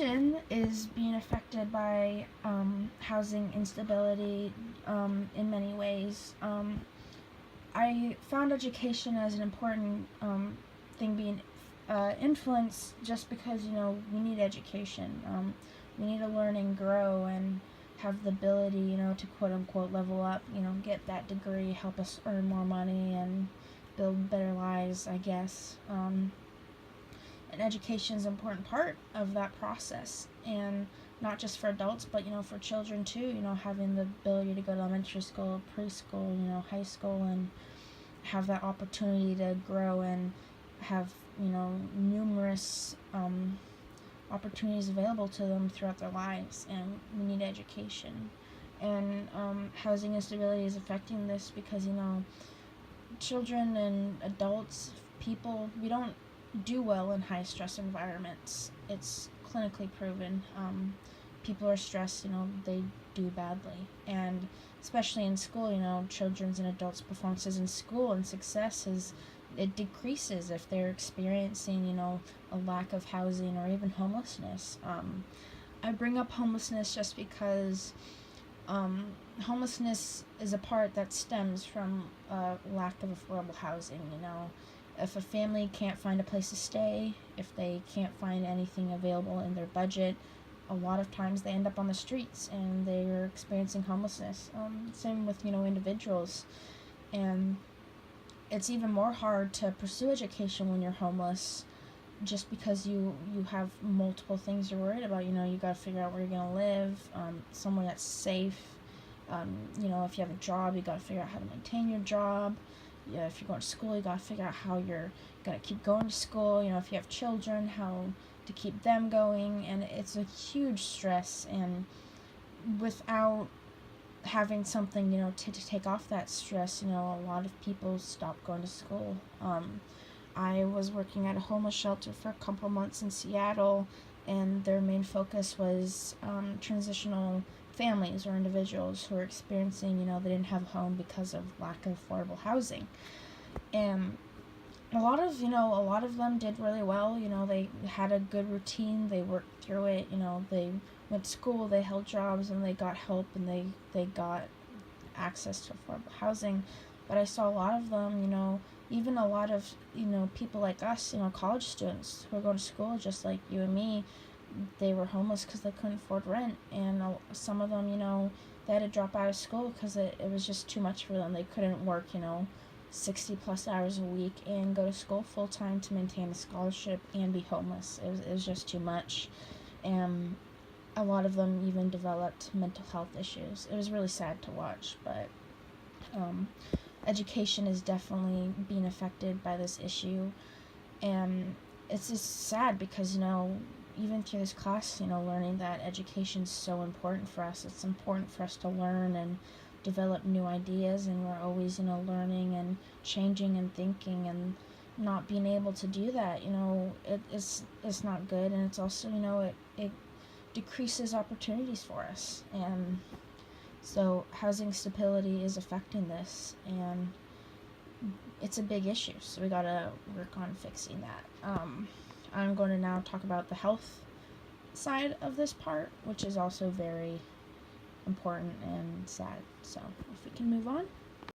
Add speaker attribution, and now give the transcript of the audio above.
Speaker 1: Education is being affected by housing instability in many ways. I found education as an important thing being influenced just because, we need education. We need to learn and grow and have the ability, to quote unquote level up, get that degree, help us earn more money and build better lives, I guess. And education is an important part of that process, and not just for adults, but for children too. Having the ability to go to elementary school, preschool, high school, and have that opportunity to grow and have numerous opportunities available to them throughout their lives. And we need education, and housing instability is affecting this because children and adults, people, we don't do well in high stress environments. It's clinically proven. People are stressed, they do badly. And especially in school, children's and adults' performances in school and success it decreases if they're experiencing, a lack of housing or even homelessness. I bring up homelessness just because homelessness is a part that stems from lack of affordable housing. If a family can't find a place to stay, if they can't find anything available in their budget, a lot of times they end up on the streets and they're experiencing homelessness. Same with, individuals. And it's even more hard to pursue education when you're homeless, just because you have multiple things you're worried about. You got to figure out where you're going to live, somewhere that's safe. If you have a job, you got to figure out how to maintain your job. If you're going to school, you got to figure out how you're going to keep going to school. If you have children, how to keep them going. And it's a huge stress. And without having something, to take off that stress, a lot of people stop going to school. I was working at a homeless shelter for a couple months in Seattle, and their main focus was transitional families or individuals who are experiencing, they didn't have a home because of lack of affordable housing. And a lot of them did really well. They had a good routine, they worked through it, they went to school, they held jobs, and they got help, and they got access to affordable housing. But I saw a lot of them, even a lot of, people like us, college students who are going to school just like you and me, they were homeless because they couldn't afford rent. And some of them, they had to drop out of school because it was just too much for them. They couldn't work, 60 plus hours a week and go to school full time to maintain a scholarship and be homeless. It was just too much. And a lot of them even developed mental health issues. It was really sad to watch, but education is definitely being affected by this issue. And it's just sad because, even through this class, learning that education is so important for us. It's important for us to learn and develop new ideas, and we're always, learning and changing and thinking, and not being able to do that, it's not good. And it's also, it decreases opportunities for us. And so housing stability is affecting this, and it's a big issue, so we gotta work on fixing that. I'm going to now talk about the health side of this part, which is also very important and sad. So if we can move on.